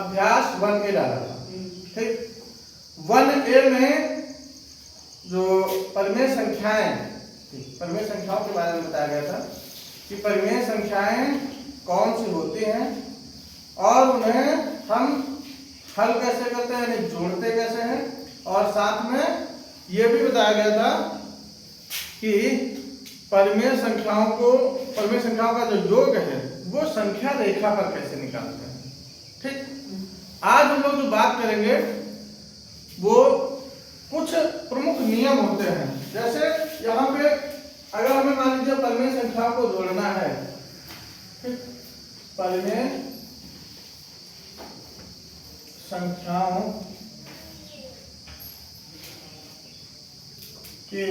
अभ्यास 1A डाला था। ठीक, 1A में जो परिमेय संख्याएं, परिमेय संख्याओं के बारे में बताया गया था कि परिमेय संख्याएं कौन सी होती हैं और उन्हें हम हल कैसे करते हैं, यानी जोड़ते कैसे हैं, और साथ में ये भी बताया गया था कि परिमेय संख्याओं का जो योग है वो संख्या रेखा पर कैसे निकालते हैं। ठीक, आज हम लोग जो बात करेंगे वो कुछ प्रमुख नियम होते हैं। जैसे यहाँ पे अगर हमें मान लीजिए परिमेय संख्याओं को जोड़ना है, ठीक, परिमेय संख्याओं के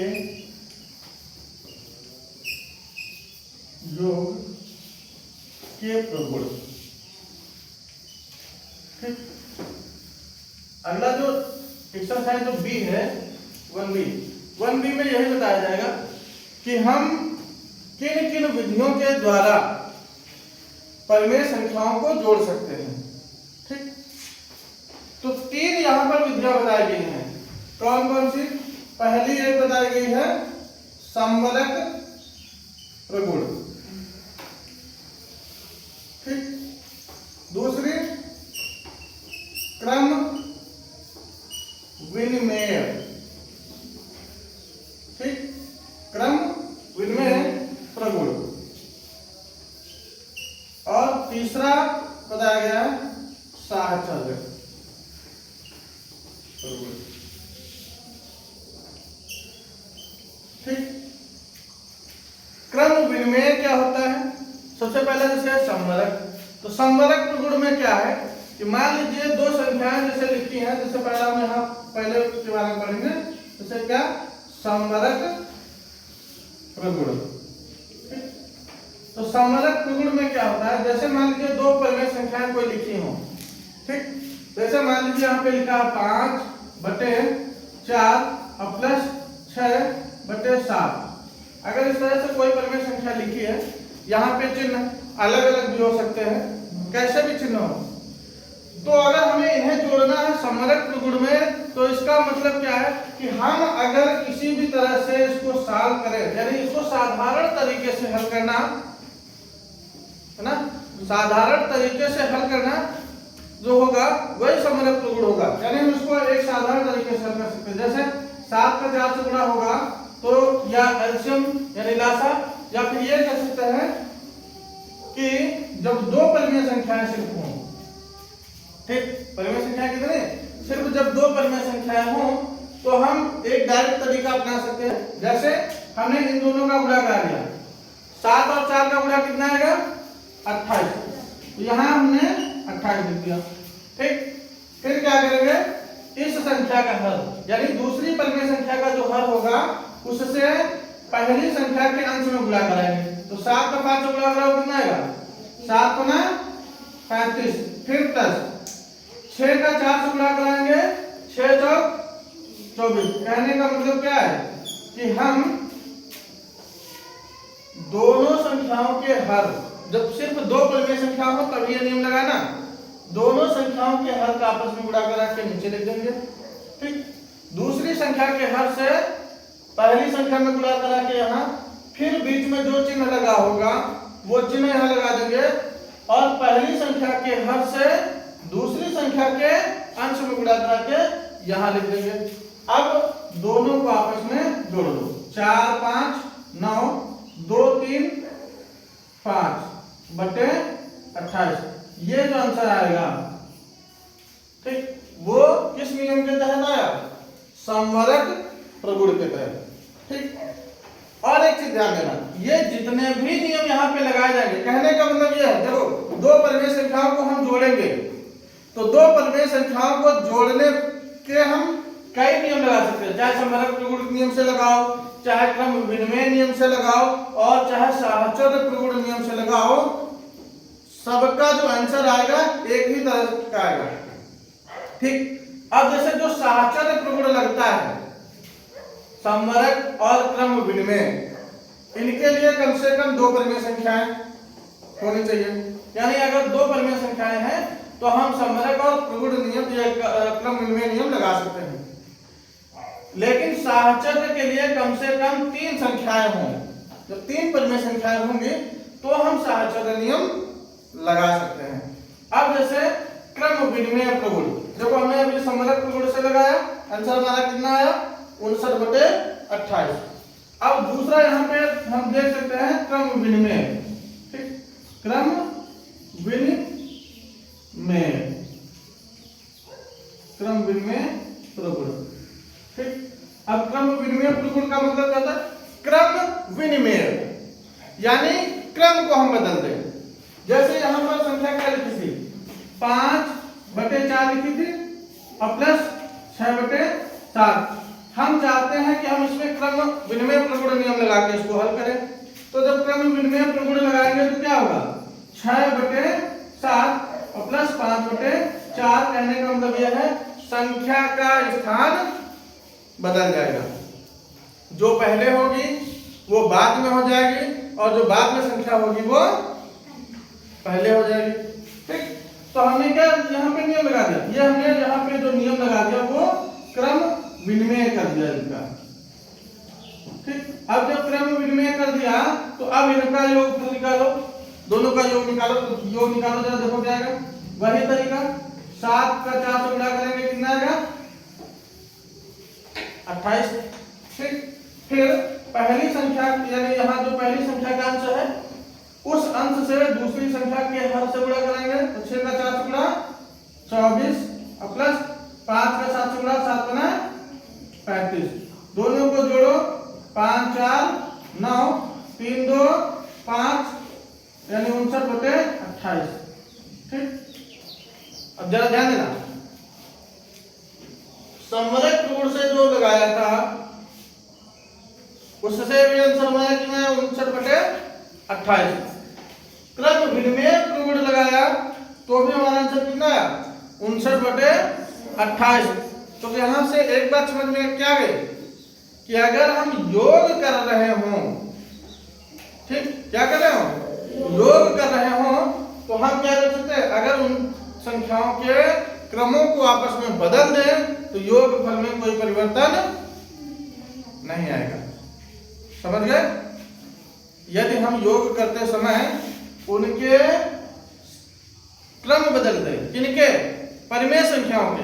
योग के प्रगुण। ठीक, अगला जो एक्सरसाइज जो बी है 1B में यही बताया जाएगा कि हम किन किन विधियों के द्वारा परिमेय संख्याओं को जोड़ सकते हैं। ठीक, तो 3 यहां पर विधियां बताई गई हैं। कौन कौन सी? पहली एक बताई गई है संवरक प्रगुण। ठीक, दूसरी क्रम विनिमेय। ठीक, क्रम विनिमेय प्रगुण। और तीसरा बताया गया साहचर्य प्रगुण। ठीक, क्रम विनिमेय क्या होता है? सबसे पहले जैसे संवरक, तो संवरक प्रगुण में क्या है कि मान लीजिए दो संख्याएं जैसे लिखी हैं, जैसे पहला हम यहाँ पहले के बारे में पढ़ेंगे, जैसे क्या संवरक प्रगुण। तो संवरक प्रगुण में क्या होता है, जैसे मान लीजिए दो परिमेय संख्याएं कोई लिखी हो। ठीक, जैसे मान लीजिए यहाँ पे लिखा है 5/4 और प्लस 6/7। अगर इस तरह से कोई परिमेय संख्या लिखी है, यहाँ पे चिन्ह अलग अलग भी हो सकते हैं, कैसे भी चिन्ह हो, तो अगर हमें इन्हें जोड़ना है संवरक प्रगुण में, तो इसका मतलब क्या है कि हम अगर किसी भी तरह से इसको सॉल्व करें, यानी इसको साधारण तरीके से हल करना है ना, साधारण तरीके से हल करना जो होगा वही संवरक प्रगुण होगा। यानी हम इसको एक साधारण तरीके से हल कर सकते हैं। जैसे 7 का 4 से गुणा होगा तो या एलसीएम यानी लासा, या फिर ये कह सकते हैं कि जब दो परिमेय संख्याएं सिर्फ हों। ठीक, परिमेय संख्या कितने? सिर्फ जब दो परिमेय संख्याएं हों तो हम एक डायरेक्ट तरीका अपना सकते हैं। जैसे हमने इन दोनों का गुणा करा दिया, 7 और 4 का गुणा कितना आएगा? 28। तो यहाँ हमने 28 लिख दिया। ठीक, फिर क्या करेंगे, इस संख्या का हर, यानी दूसरी परिमेय संख्या का जो हर होगा उससे पहली संख्या के अंश में गुणा कराएंगे। तो 7 का 5 से गुणा कराओ कितना आएगा? 7 गुना 35, फिर प्लस 6 का 4 से गुणा कराएंगे, 6 चौक 24। कहने का मतलब क्या है कि हम दोनों संख्याओं के हर, जब सिर्फ दो परिमेय संख्या हो तभी ये नियम लगाना, दोनों संख्याओं के हर का आपस में गुणा करा के नीचे लिख देंगे। ठीक, दूसरी संख्या के हर से पहली संख्या में गुणा करा के यहाँ, फिर बीच में जो चिन्ह लगा होगा वो चिन्ह यहाँ लगा देंगे, और पहली संख्या के हर से दूसरी संख्या के अंश में गुणा करा के यहाँ लिख देंगे। अब दोनों को आपस में जोड़ दो, 4 5 9 2 3 5/28, ये जो आंसर आएगा, ठीक, वो किस नियम के तहत आया? संवरक प्रगुण के तहत। ठीक, और एक चीज ध्यान देना, ये जितने भी नियम यहाँ पे लगाए जाएंगे, कहने का मतलब ये है, देखो दो परिमेय संख्याओं को हम जोड़ेंगे तो दो परिमेय संख्याओं को जोड़ने के हम कई नियम लगा सकते हैं। चाहे संवरक प्रगुण नियम से लगाओ, चाहे क्रम विनिमेय नियम से लगाओ, और चाहे साहचर्य प्रगुण नियम से लगाओ, सबका जो आंसर आएगा एक ही तरह का आएगा। ठीक, अब जैसे जो साहचर्य प्रगुण लगता है, संवरक और क्रम विनिमेय, इनके लिए कम से कम दो परिमेय संख्याएं होनी चाहिए। यानी अगर दो परिमेय संख्याएं हैं तो हम समरक और प्रगुण नियम या क्रम विनिमय नियम लगा सकते हैं। लेकिन साहचर्य के लिए कम से कम 3 संख्याएं हों। जब 3 परिमेय संख्याएं होंगी तो हम साहचर्य नियम लगा सकते हैं। अब जैसे क्रम विनिमय प्रगुण, देखो हमने अभी समरक प्रगुण से लगाया, आंसर हमारा कितना आया 59/28। अब दूसरा यहाँ पे हम देख सकते हैं क्रम विनिमय, ठीक, क्रम विनिमय, क्रम विनिमय प्रगुण, ठीक। अब क्रम विनिमय प्रगुण का मतलब क्या होता है? क्रम विनिमय यानी क्रम को हम बदल दें। जैसे यहाँ पर संख्या क्या लिखी थी? 5/4 लिखी थी और प्लस 6/4। हम चाहते हैं कि हम इसमें क्रम विनिमय प्रगुण नियम लगा के इसको हल करें। तो जब क्रम विनिमय प्रगुण लगाएंगे तो क्या होगा? 6/7 और प्लस 5/4। कहने का मतलब यह है संख्या का स्थान बदल जाएगा। जो पहले होगी वो बाद में हो जाएगी और जो बाद में संख्या होगी वो पहले हो जाएगी, ठीक। तो हमने क्या यहाँ पे नियम लगा दिया, ये हमने यहाँ पे जो नियम लगा दिया वो क्रम विनिमय कर दिया इनका, ठीक। अब जब क्रम विनिमय कर दिया तो अब इनका योग निकालो, दोनों का योग निकालो। तो योग निकालो जरा, देखो क्या आएगा? वही तरीका, 7 का 4 से गुणा करेंगे कितना आएगा? 28, ठीक। फिर पहली संख्या यानी यहाँ जो पहली संख्या का अंश है उस अंश से दूसरी संख्या के हर से गुणा करेंगे। तो 6 का 4 से गुणा 24 और प्लस 5 का 7 से गुणा 7 बना 35। दोनों को जोड़ो, 5 4 9 3 2 5 यानी 59/28, ठीक। अब जरा ध्यान देना, समरक प्रगुण से जो लगाया था उससे भी आंसर हमारा कितना है? 59/28। क्रम विनिमय प्रगुण लगाया तो भी हमारा आंसर कितना है? 59/28। तो यहां से एक बात समझ में क्या गई कि अगर हम योग कर रहे हों, ठीक, क्या कर रहे हो? योग कर रहे हों तो हम क्या कर सकते हैं? अगर उन संख्याओं के क्रमों को आपस में बदल दें तो योग फल में कोई परिवर्तन नहीं आएगा। समझ गए? यदि हम योग करते समय उनके क्रम बदल दें, किनके? परिमेय संख्याओं के,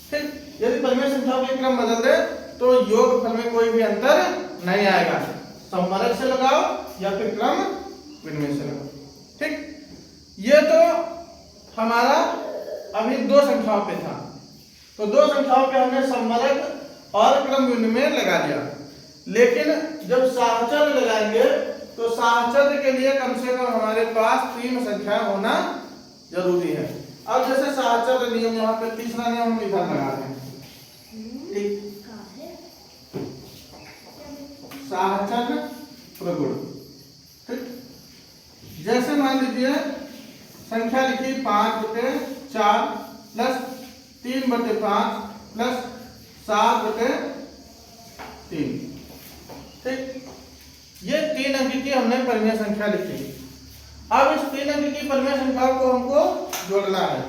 ठीक। यदि परिमेय संख्याओं के क्रम बदल दे तो योग फल में कोई भी अंतर नहीं आएगा। समरक से लगाओ या फिर क्रम विनिमय से लगाओ, ठीक। ये तो हमारा अभी 2 संख्याओं पे था। तो 2 संख्याओं पे हमने समरक और क्रम विनिमय लगा दिया। लेकिन जब साहचर्य लगाएंगे तो साहचर्य के लिए कम से कम हमारे पास 3 संख्याएं होना जरूरी है। अब जैसे साहचर्य नियम, यहाँ पे तीसरा नियम हम इधर लगा रहे हैं, ठीक। साहचर्य प्रगुण, ठीक। जैसे मान लीजिए संख्या लिखी 5/4 प्लस 3/5 प्लस 7/3, ठीक। ये 3 अंक की हमने परिमेय संख्या लिखी। अब इस 3 अंक की परिमेय संख्याओं को हमको जोड़ना है।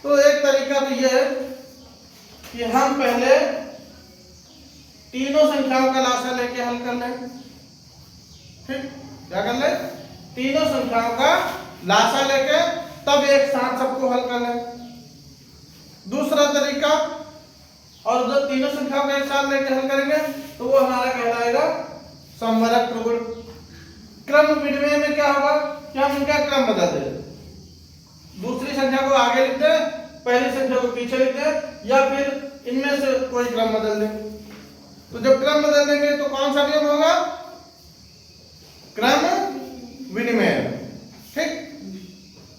तो एक तरीका तो ये है कि हम पहले तीनों संख्याओं का लासा लेके हल कर लें, ठीक। क्या कर लें? तीनों संख्याओं का लासा लेके तब एक साथ सबको हल कर लें। दूसरा तरीका, और जब तीनों संख्याओं का एक साथ लेके हल करेंगे तो वो हमारा कहलाएगा समरक प्रगुण। क्रम विनिमय में क्या होगा कि हम इनका क्रम बदल दें, दूसरी संख्या को आगे लिख दें, पहली संख्या को पीछे लिख दें, या फिर इनमें से कोई क्रम बदल दें। तो जब क्रम बदल देंगे तो कौन सा नियम होगा? क्रम विनिमय, ठीक।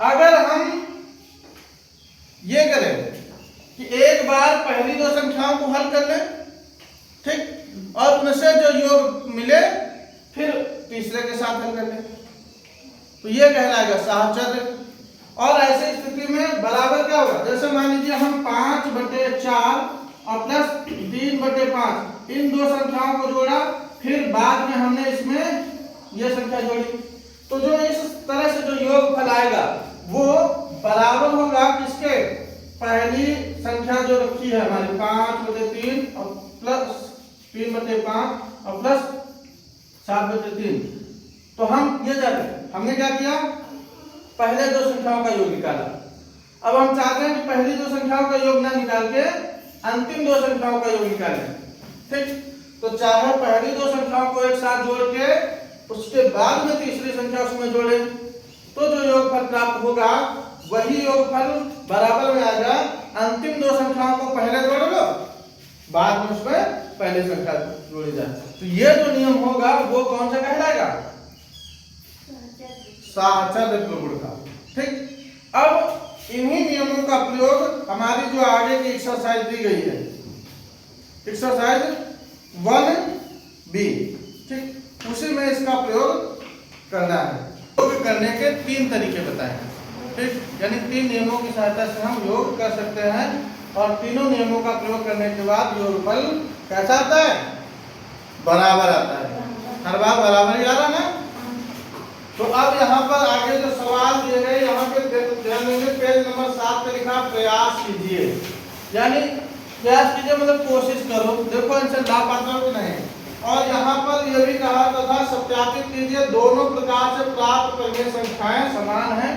अगर हम ये करें कि एक बार पहली 2 संख्याओं को हल कर लें, ठीक, और उनसे जो योग मिले फिर तीसरे के साथ हल कर लें, तो ये कहलाएगा साहचर्य। और ऐसी स्थिति में बराबर क्या होगा? जैसे मान लीजिए हम 5/4 और प्लस 3/5 इन 2 संख्याओं को जोड़ा, फिर बाद में हमने इसमें ये संख्या जोड़ी, तो जो इस तरह से जो योग फल आएगा वो बराबर होगा किसके, पहली संख्या जो रखी है हमारी 5/3 और प्लस 3/5 और प्लस 7/3। तो हम ये जाने हमने क्या किया, पहले दो संख्याओं का योग निकाला। अब हम चाहते हैं कि पहली दो संख्याओं का योग ना निकाल के अंतिम दो संख्याओं का योग निकालें। ठीक, तो चाहे पहली दो संख्याओं को एक साथ जोड़ के उसके बाद में तीसरी संख्या उसमें जोड़े, तो जो योगफल प्राप्त होगा वही योगफल बराबर में आएगा अंतिम दो संख्याओं को पहले जोड़ लो, बाद में उसमें पहले संख्या जोड़ी जाए। तो ये जो नियम होगा वो कौन सा कहलाएगा, साहचर्य गुण का। ठीक, अब इन्हीं नियमों का प्रयोग हमारी जो आगे की एक्सरसाइज दी गई है, एक्सरसाइज 1B, ठीक, उसी में इसका प्रयोग करना है। योग करने के 3 तरीके बताए हैं। ठीक, यानी 3 नियमों की सहायता से हम योग कर सकते हैं और तीनों नियमों का प्रयोग करने के बाद योगफल कैसा आता है, बराबर आता है। हर बार बराबर ही आ रहा ना। तो अब यहाँ पर आगे जो सवाल दिए गए, यहाँ पे ध्यान देंगे, पेज नंबर 7 पे लिखा प्रयास कीजिए। यानी प्रयास कीजिए मतलब कोशिश करो, देखो आंसर ला पाते हो कि नहीं। और यहाँ पर यह भी कहा था सत्यापित कीजिए दोनों प्रकार से प्राप्त परिमेय संख्याएं समान हैं।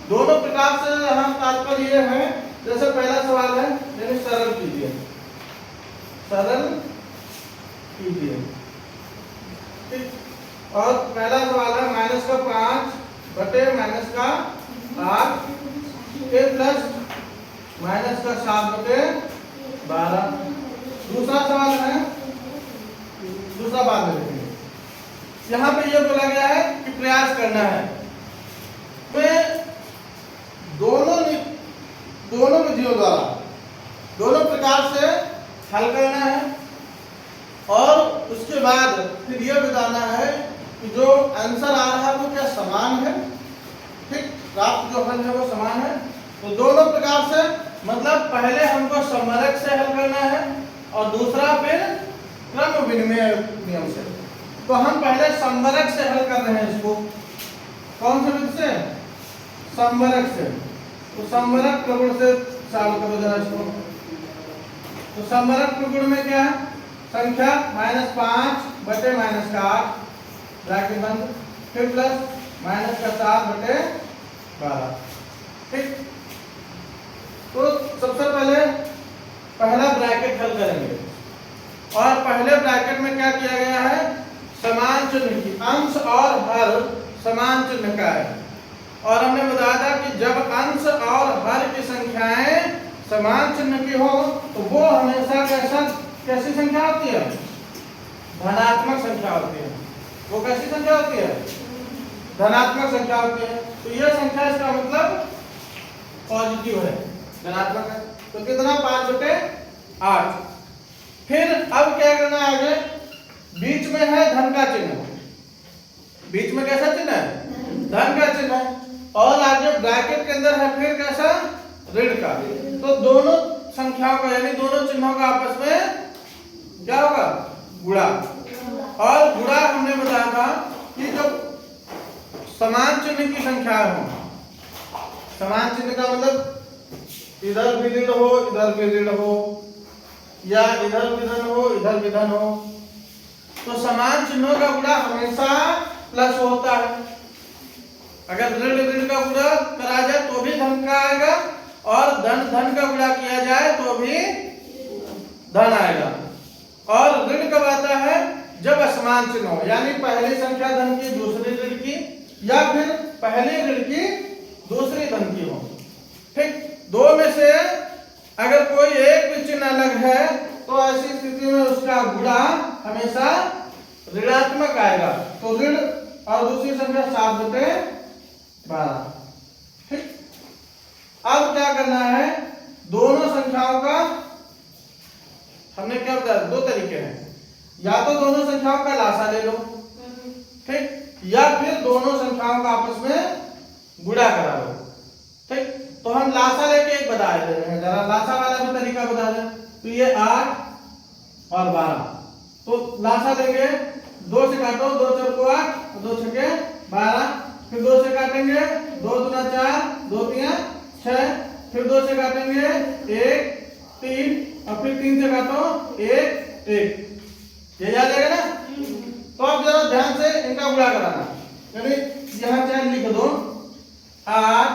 दोनों प्रकार से यहाँ तात्पर्य ये है, जैसे पहला सवाल है यानी सरल कीजिए, सरल कीजिए। ठीक, और पहला सवाल है -5 बटे -8 फिर प्लस -7 बटे 12। दूसरा सवाल है, दूसरा बात में देखेंगे। यहाँ पे ये बोला गया है कि प्रयास करना है, तो दोनों विधियों द्वारा दोनों प्रकार से हल करना है और उसके बाद फिर यह बताना है कि जो आंसर आ रहा है वो क्या समान है। ठीक, प्राप्त जो हल है वो समान है। तो दोनों प्रकार से मतलब पहले हमको समरक से हल करना है और दूसरा फिर क्रम विनिमय नियम से। तो हम पहले समरक से हल कर रहे हैं इसको, कौन से विधि से, समरक से। तो समरक प्रगुण से सॉल्व करो जरा इसको। तो समरक प्रगुण में क्या है, संख्या -5 बटे -8 ब्रैकेट बंद, फिर प्लस -7 बटे 12। ठीक, तो सबसे पहले पहला ब्रैकेट हल करेंगे और पहले ब्रैकेट में क्या किया गया है, समान चिन्ह की अंश और हर समान चिन्ह का है। और हमने बताया था कि जब अंश और हर की संख्याएं समान चिन्ह की हो तो वो हमेशा कैसी संख्या होती है, धनात्मक संख्या होती है। वो कैसी संख्या होती है, धनात्मक संख्या होती है। तो यह संख्या इसका मतलब पॉजिटिव है, धनात्मक है। तो कितना 5 बटे 8। फिर अब क्या करना है, आगे बीच में है धन का चिन्ह, बीच में कैसा चिन्ह है, धन का चिन्ह है। और आगे ब्रैकेट के अंदर है फिर कैसा, ऋण का। तो दोनों संख्याओं का यानी दोनों चिन्हों का आपस में क्या होगा, गुणा। और गुणा हमने बताया था कि जब समान चिन्ह की संख्या हो, समान चिन्ह का मतलब इधर भी ऋण हो इधर भी ऋण हो, या इधर भी धन हो इधर भी धन हो, तो समान चिन्हों का गुणा हमेशा प्लस होता है। अगर ऋण ऋण का गुणा करा जाए तो भी धन का आएगा और धन धन का गुणा किया जाए तो भी धन आएगा। और ऋण कब आता है, जब असमान चिन्ह हो, यानी पहली संख्या धन की दूसरी ऋण की, या फिर पहली ऋण की दूसरी धन की हो। ठीक, दो में से अगर कोई एक भी चिन्ह अलग है तो ऐसी स्थिति में उसका गुणा हमेशा ऋणात्मक आएगा। तो ऋण और दूसरी संख्या 7 बटे 12। ठीक, अब क्या करना है, दोनों संख्याओं का हमने क्या बताया, 2 तरीके हैं, या तो दोनों संख्याओं का लासा ले लो, ठीक, या फिर दोनों संख्याओं का आपस में गुणा करा लो। ठीक, तो हम लासा लेके एक बता दे रहे हैं, जरा लासा वाला भी तरीका बता दें। तो ये 8 और 12, तो लासा लेंगे, 2 से काटो, 2 4 को 8, 2 6 12, फिर 2 से काटेंगे, 2 दूना 4, 2 3 6, फिर 2 से काटेंगे 1 3 और फिर 3 से काटो 1 1, ये याद आएगा ना। तो अब जरा ध्यान से इनका गुणा कराना, यानी यहाँ चाहे लिख दो 8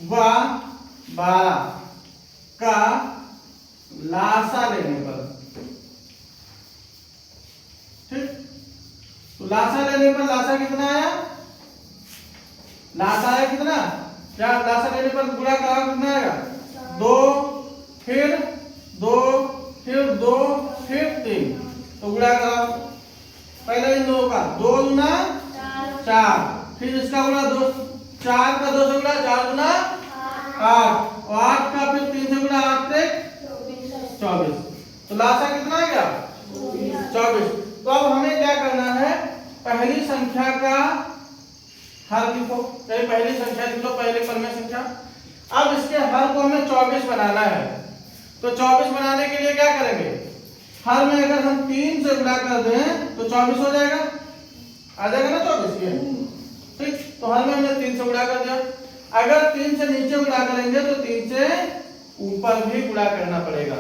व 12 का लासा लेने पर, ठीक। तो लासा लेने पर लासा कितना आया, लासा आया कितना, क्या लासा लेने पर गुणा कराओ कितना आएगा 2 फिर 2 फिर 2 फिर 3, तो गुणा कराओ पहले इन दोनों का 2 गुना 4, फिर इसका गुणा 2, 4 का 2 से गुणा 4 गुना 8 और 8 का फिर 3 से गुणा 8 से 24, तो लासा कितना आ गया 24। तो अब हमें क्या करना है, पहली संख्या का हर लिखो, पहली संख्या लिख लो, पहले क्रम में संख्या। अब इसके हर को हमें 24 बनाना है, तो 24 बनाने के लिए क्या करेंगे, हर में अगर हम 3 से गुणा कर दें तो 24 हो जाएगा, आ जाएगा ना 24 ये, ठीक। तो हर में हमने 3 से गुणा कर दिया। अगर 3 से नीचे गुणा करेंगे तो 3 से ऊपर भी गुणा करना पड़ेगा,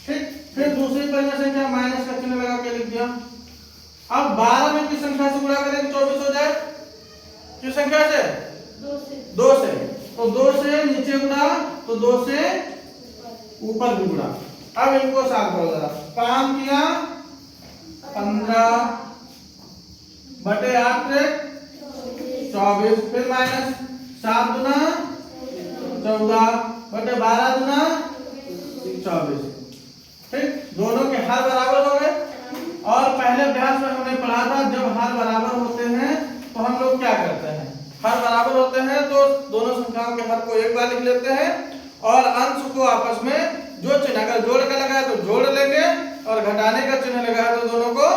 ठीक। फिर दूसरी परिमेय संख्या माइनस का चिन्ह लगा के लिख दिया। अब 12 में किस संख्या से गुणा करेंगे 24 हो जाए, किस संख्या से 2 से, तो 2 से नीचे गुणा तो 2 से ऊपर भी गुणा। अब इनको साथ करो जरा, 5 किया 15 बटे 8 से 24, फिर माइनस 7 गुना 14 बटे 12 गुना 24, ठीक। दोनों के हर बराबर हो गए। और पहले अभ्यास में हमने पढ़ा था जब हर बराबर होते हैं तो हम लोग क्या करते हैं, हर बराबर होते हैं तो दोनों संख्याओं के हर को एक बार लिख लेते हैं और अंश को आपस में जो चिन्ह, अगर जोड़ का लगा है तो जोड़ लेंगे और घटाने का चिन्ह लगा है तो दोनों को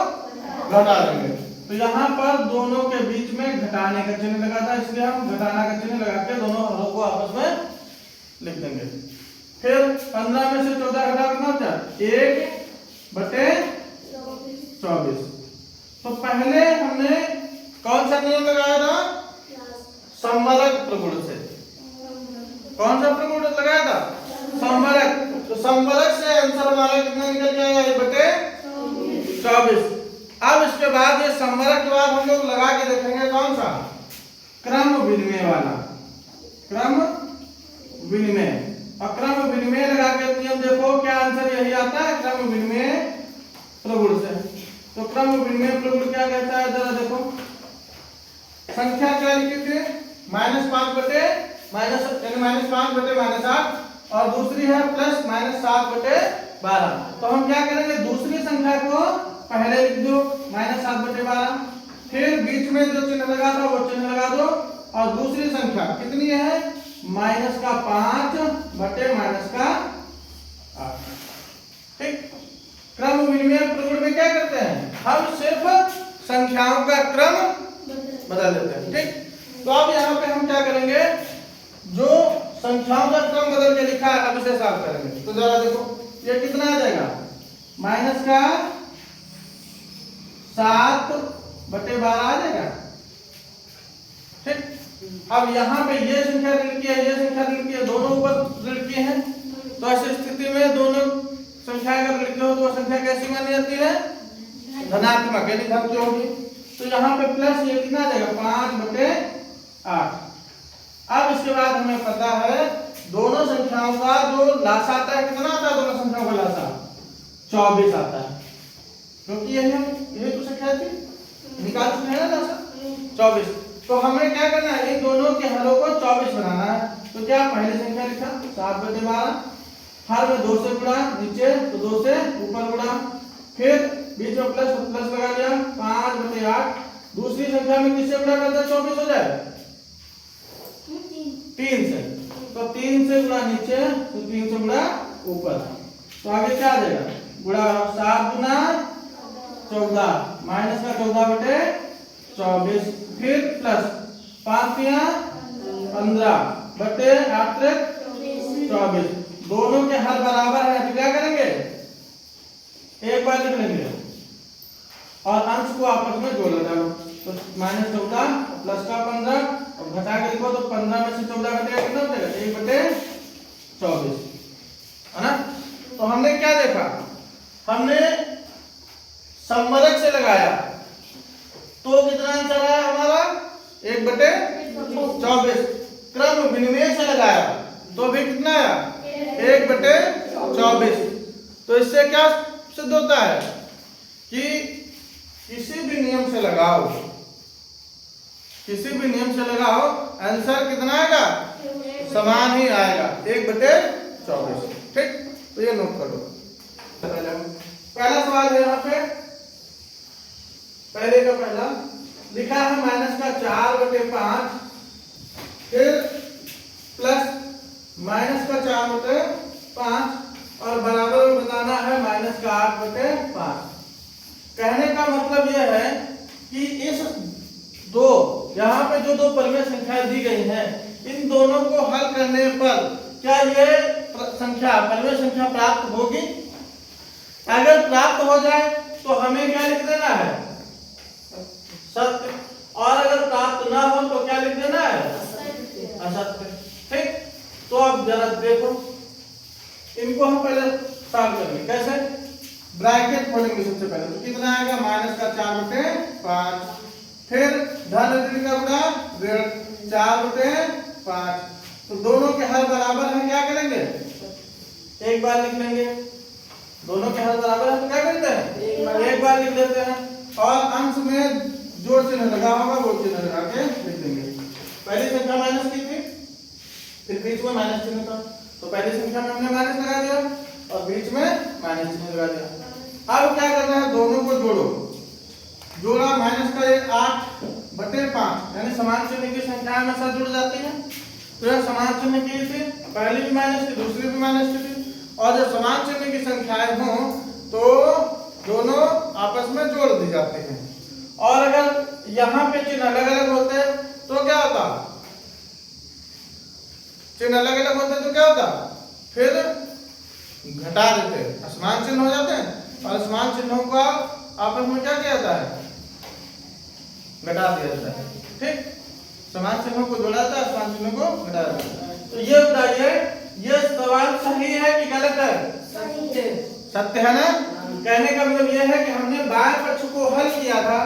घटा देंगे। तो यहाँ पर दोनों के बीच में घटाने का चिन्ह लगा था, इसलिए हम घटाना का चिन्ह लगा के दोनों हरों को आपस में लिख देंगे। फिर 15 में से 14 घटा कितना होता है 1 बटे 24। तो पहले हमने कौन सा नियम लगाया था, समवर्ग प्रगुण से, कौन सा प्रगुण लगाया था, समवर्ग। तो समवर्ग से आंसर हमारा कितना निकल के आया 1 बटे 24। अब इसके बाद ये समवर्ग के बाद हम लोग लगा के देखेंगे कौन सा, क्रम विनिमय वाला, क्रम विनिमय। और क्रम विनिमय लगा के नियम देखो क्या आंसर यही आता है, क्रम विनिमय प्रगुण से। तो क्रम विनिमय प्रगुण क्या कहता है जरा देखो, संख्या क्या लिखी थी -5 बटे -5 बटे -8 और दूसरी है प्लस -7 बटे 12। तो हम क्या करेंगे, दूसरी संख्या को पहले लिख दो -7 बटे 12, फिर बीच में जो चिन्ह लगा था वो चिन्ह लगा दो और दूसरी संख्या कितनी है -5 बटे -8, ठीक। क्रम विनिमय प्रगुण में क्या करते हैं, हम सिर्फ संख्याओं का क्रम बदल देते हैं, ठीक। तो अब यहाँ पे हम क्या करेंगे, जो संख्याओं का क्रम बदल के लिखा है अब इसे साफ करेंगे। तो जरा देखो ये कितना आ जाएगा, -7 बटे 12 आ जाएगा, ठीक। अब यहाँ पे ये संख्या ऋण की है, ये संख्या ऋण की है, दोनों ऊपर ऋण की है। तो ऐसी स्थिति में दोनों संख्या अगर ऋण की हो तो संख्या कैसी मानी जाती है, धनात्मक, यानी धन की होगी। तो यहाँ पे प्लस ये कितना आ जाएगा 5 बटे 8। अब इसके बाद हमें पता है दोनों संख्याओं का जो लासा आता है, कितना आता है दोनों संख्याओं का लासा 24 आता है, क्योंकि यही तो संख्या थी, निकाल चुके हैं ना लासा 24। तो हमें क्या करना है, इन दोनों के हरों को 24 बनाना है। तो क्या पहली संख्या लिखा 7 बटे 12, हर में 2 से गुणा, नीचे तो 2 से ऊपर गुणा, फिर बीच में प्लस लगा लिया 5 बटे 8। दूसरी संख्या में किससे गुणा कर दे 24 हो जाए, 3 से, तो 3 से गुणा नीचे तो 3 से गुणा ऊपर। तो आगे क्या आ जाएगा, गुणा 7 गुना 14 माइनस का 14 बटे 24, फिर प्लस 5 या 15 बटे 8 से 24। दोनों के हर बराबर है तो क्या करेंगे, एक बार लिख लेंगे और अंश को आपस में जोड़ डालो। तो -14 प्लस का 15 अब घटा के लिखो तो 15 में से 14 घटेगा कितना हो जाएगा 1/24 है ना। तो हमने क्या देखा, हमने समवर्ग से लगाया तो कितना आंसर आया हमारा 1/24। क्रम विनिमय से लगाया तो भी कितना आया 1/24। तो इससे क्या सिद्ध होता है कि किसी भी नियम से लगाओ, किसी भी नियम से लगाओ आंसर कितना आएगा, समान ही आएगा 1/24। ठीक, तो ये नोट करो। पहला सवाल है यहाँ पे, पहले का पहला लिखा है -4/5 फिर प्लस -4/5 और बराबर में बताना है -8/5। कहने का मतलब यह है कि इस दो यहाँ पे जो दो परिमेय संख्याएं दी गई हैं इन दोनों को हल करने पर क्या ये संख्या परिमेय संख्या प्राप्त होगी। अगर प्राप्त हो जाए तो हमें क्या लिख देना है सत्य, और अगर प्राप्त ना हो तो क्या लिख देना है असत्य। ठीक, तो अब जरा देखो इनको हम पहले सॉल्व करेंगे। कैसे, ब्रैकेट खोलेंगे सबसे पहले तो कितना आएगा -4/5 फिर धन ऋण का गुणा ऋण 4/5। तो दोनों के हर बराबर है, क्या करेंगे एक बार लिख लेंगे। दोनों के हर बराबर है तो क्या करते हैं एक बार लिख देते हैं और अंश में जोड़ चिन्ह लगा होगा वो चिन्ह लगा के लिख देंगे। पहली संख्या माइनस की थी फिर बीच में माइनस चिन्ह था तो पहली संख्या में हमने माइनस लगा दिया और बीच में माइनस चिन्ह लगा दिया। अब क्या करना है, दोनों को जोड़ो। जोड़ा माइनस का 8/5 यानी समान चिन्ह की संख्या हमेशा जुड़ जाती है। तो यह समान चिन्ह की थी, पहली भी माइनस थी दूसरी भी माइनस थी, और जब समान चिन्ह की संख्याएं हों तो दोनों आपस में जोड़ दी जाती हैं। और अगर यहाँ पे चिन्ह अलग अलग होते तो क्या होता, चिन्ह अलग अलग होते तो क्या होता, फिर घटा देते, असमान चिन्ह हो जाते हैं और असमान चिन्हों को आपस में क्या किया जाता है घटा दिया जाता है। ठीक, समान चिन्हों को जोड़ा जाता है, असमान चिन्हों को घटा जाता है। तो ये बताइए ये सवाल सही है कि गलत है, सत्य है ना। कहने का मतलब यह है कि हमने बाएं पक्ष को हल किया था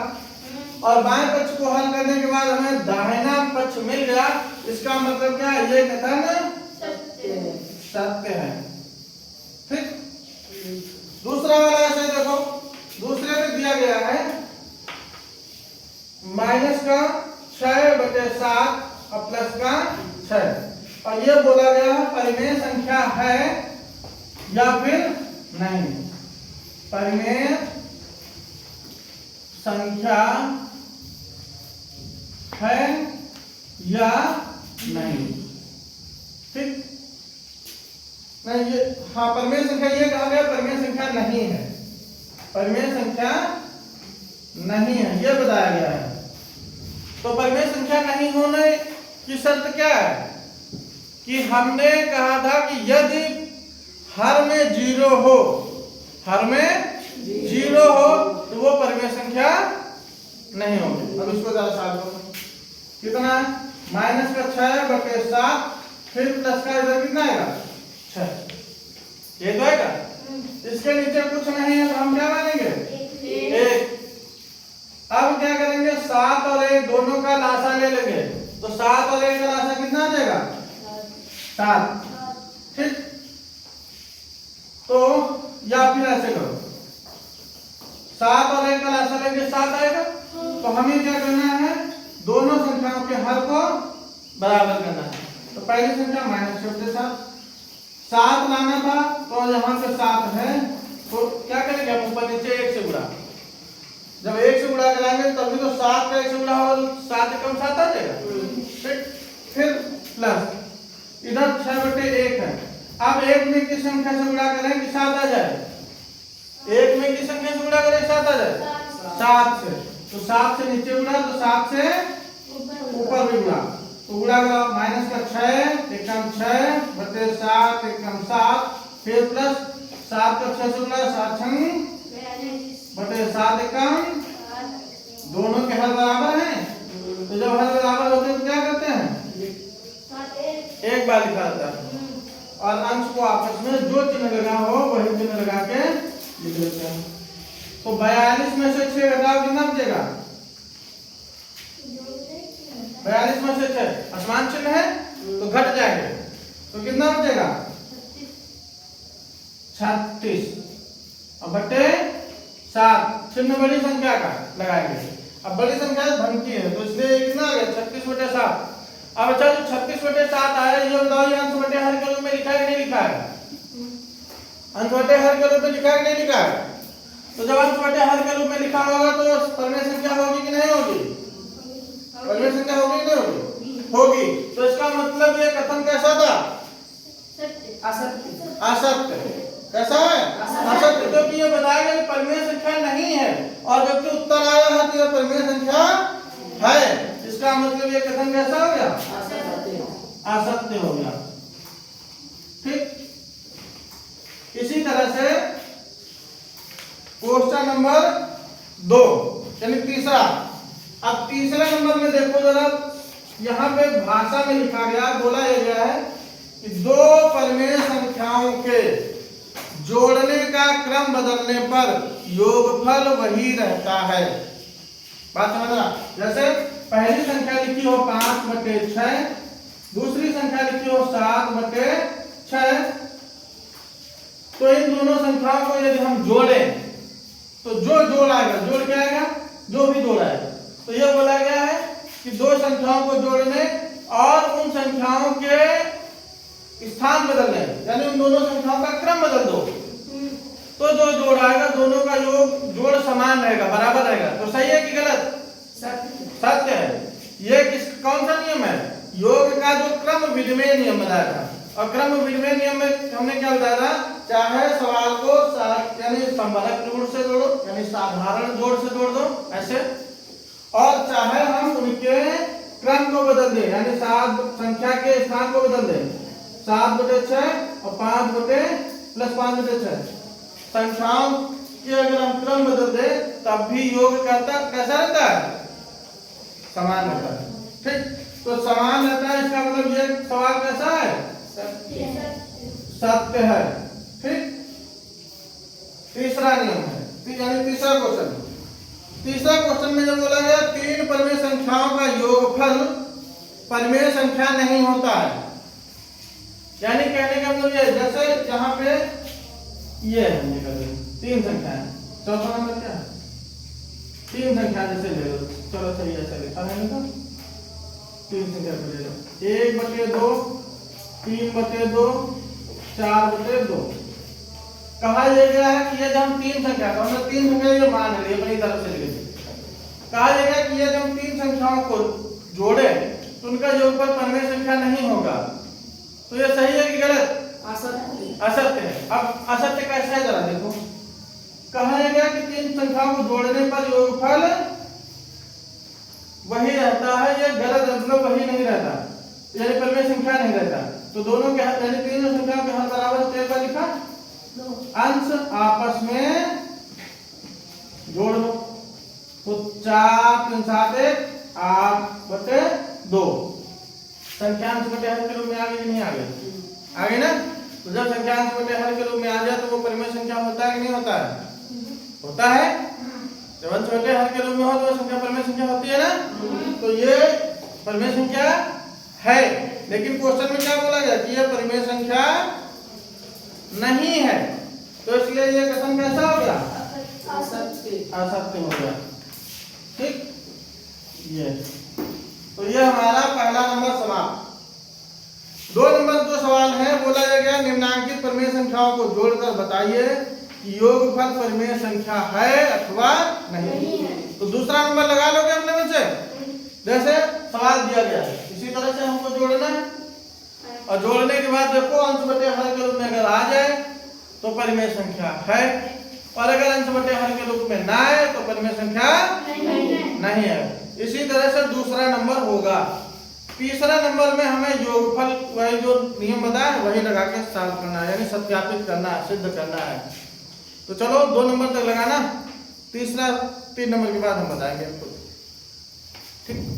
और बाएं पक्ष को हल करने के बाद हमें दाहिना पक्ष मिल गया, इसका मतलब क्या है, ये कथन सत्य है। ठीक, दूसरा वाला ऐसे देखो, दूसरे में दिया गया है -6/7 और +6 और ये बोला गया है परिमेय संख्या है या फिर नहीं। परिमेय संख्या है या नहीं। ठीक, नहीं ये हाँ परिमेय संख्या, ये कहा गया परिमेय संख्या नहीं है, परिमेय संख्या नहीं है ये बताया गया है। तो परिमेय संख्या नहीं होने की शर्त क्या है कि हमने कहा था कि यदि हर में 0 हो, हर में 0 हो तो वो परिमेय संख्या नहीं होगी। अब इसको जरा सॉल्व करो। कितना है -6/7 फिर प्लस का इधर कितना आएगा 6, ये तो आएगा। इसके नीचे कुछ नहीं है तो हम क्या मानेंगे 1। अब क्या करेंगे 7 और 1 दोनों का लासा ले लेंगे तो 7 और 1 का लासा कितना आ जाएगा 7। ठीक, तो या फिर ऐसे करो 7 और 1 का लासा लेंगे 7 आएगा। तो हमें क्या करना है, दोनों संख्याओं के हर को बराबर करना है। तो पहली संख्या -7 लाना था तो यहाँ पे 7 है तो क्या करेंगे हम ऊपर नीचे 1 से गुणा। जब 1 से गुणा कराएंगे तभी तो 7 का 1 से गुणा होगा, 7 कम 7 आ जाएगा। ठीक, फिर प्लस इधर 6/1 है। अब 1 में की संख्या से गुणा करें कि 7 आ जाए, 1 में की संख्या से गुणा करें 7 आ जाए 7 से, तो 7 से नीचे गुणा तो 7 से ऊपर भी गुणा, तो गुणा का माइनस का 6 एकम 6/7 एकम 7 फिर प्लस 7 का 6 से गुणा 7 छंग 7 एकम, दोनों के हर बराबर हैं तो जब हर बराबर होते हैं तो क्या करते हैं एक बार लिखा जाता है, और अंश को आपस में जो चिन्ह लगा हो वही चिन्ह लगा के लिख लेते हैं। तो 42 में से 6 घटाओ कितना बचेगा? 42 में से 6 असमान चिन्ह है तो घट जाएंगे, तो कितना बचेगा? 36 अब बटे 7, चिन्ह बड़ी संख्या का लगाएंगे। अब बड़ी संख्या धन की है तो इसलिए कितना आ गया? 36 बटे 7। अब अच्छा जो 36 बटे 7 आया ये बताओ, ये अंश बटे हर के रूप में लिखा है कि नहीं लिखा है? अंश बटे हर के रूप में लिखा है कि नहीं लिखा है? तो जब अंश बटे हर के रूप में लिखा होगा तो परिमेय संख्या होगी कि नहीं होगी? परिमेय संख्या होगी कि नहीं होगी? होगी। तो इसका मतलब ये कथन कैसा था? असत्य। असत्य कैसा है? असत्य, क्योंकि ये बताया गया कि परिमेय संख्या नहीं है, और जबकि उत्तर आया है तो ये परिमेय संख्या है। इसका मतलब ये कथन कैसा हो गया? असत्य हो गया। ठीक, इसी तरह से क्वेश्चन नंबर 2 यानी तीसरा। अब तीसरे नंबर में देखो जरा, यहाँ पे भाषा में लिखा गया, बोला यह गया है कि दो परिमेय संख्याओं के जोड़ने का क्रम बदलने पर योगफल वही रहता है। बात समझना, जैसे पहली संख्या लिखी हो 5 बटे 6, दूसरी संख्या लिखी हो 7 बटे 6, तो इन दोनों संख्याओं को यदि हम जोड़ें तो जो जोड़ आएगा, जोड़ क्या आएगा? जो भी जोड़ आएगा। तो यह बोला गया है कि दो संख्याओं को जोड़ने और उन संख्याओं के स्थान बदलने, यानी उन दोनों संख्याओं का क्रम बदल दो, तो जो जोड़ आएगा दोनों का योग जोड़ समान रहेगा, बराबर रहेगा। तो सही है कि गलत? सत्य है। ये कौन सा नियम है? योग का जो क्रम विनिमय नियम बताया था, और क्रम विनिमय नियम में हमने क्या बताया था? चाहे सवाल को यानी संबंधक जोड़ से जोड़ो, यानी साधारण जोड़ से जोड़ दो ऐसे, और चाहे हम उनके क्रम को बदल दें, यानी 7 संख्या के स्थान को बदल दें, 7 बटे 6 और 5 बटे प्लस 5 बटे 6 संख्याओं के अगर हम क्रम बदल दें तब भी योग करता कैसा रहता है? समान रहता है। ठीक, तो समान रहता है, इसका मतलब ये सवाल कैसा है? सत्य है। ठीक, तीसरा नियम है, यानी तीसरा क्वेश्चन। तीसरा क्वेश्चन में जो बोला गया 3 परिमेय संख्याओं का योगफल परिमेय संख्या नहीं होता है, यानी कहने का मतलब ये, जैसे यहाँ पे ये है 3 संख्या है, चौथा नंबर क्या है? 3 संख्या जैसे ले लो, चलो सही ऐसा लिखा है ना, 3 संख्या को ले लो, 1 बटे 2, 3 बटे 2, 4 बटे 2। कहा यह गया है कि ये जब हम 3 संख्या का, हमने 3 संख्या ये मान ली अपनी तरफ से लिखे, कहा यह गया कि ये जब हम 3 संख्याओं को जोड़े तो उनका योगफल परिमेय संख्या नहीं होगा। तो ये सही है कि गलत? असत्य है। अब असत्य कैसे है जरा देखो, कहा गया कि 3 संख्याओं को जोड़ने पर योगफल वही रहता है, ये गलत मतलब वही नहीं रहता, यानी परिमेय संख्या नहीं रहता। तो दोनों के यानी 3 संख्याओं के हर बराबर तो एक बार लिखा, अंश आपस में जोड़ दो, तो 4 3 7 1 8 बटे 2 संख्या अंश बटे हर के रूप में आ गई कि नहीं आ गई? आ गई ना। तो जब संख्या अंश बटे हर के रूप में आ जाए तो वो परिमेय संख्या होता है कि नहीं होता है? होता है। जब अंश बटे हर के रूप में हो तो संख्या परिमेय संख्या होती है ना। तो ये परिमेय संख्या है, लेकिन क्वेश्चन में क्या बोला गया कि ये परिमेय संख्या नहीं है, तो इसलिए ये कथन कैसा हो गया? असत्य हो गया। ठीक, ये तो ये हमारा पहला नंबर सवाल। 2 नंबर जो सवाल है बोला गया निम्नांकित परिमेय संख्याओं को जोड़कर बताइए कि योगफल परिमेय संख्या है अथवा नहीं। तो दूसरा नंबर लगा लोगे अपने में से, जैसे सवाल दिया गया है इसी तरह से हमको जोड़ना है, और जोड़ने के बाद देखो अंश बटे हर के रूप में अगर आ जाए तो परिमेय संख्या है, और अगर अंश बटे हर के रूप में ना आए तो परिमेय संख्या नहीं है। इसी तरह से दूसरा नंबर होगा। तीसरा नंबर में हमें योगफल वही जो नियम बताया है वही लगा के सॉल्व करना है, यानी सत्यापित करना है, सिद्ध करना है। तो चलो 2 नंबर तक लगाना, तीसरा 3 नंबर के बाद हम बताएंगे आपको। ठीक।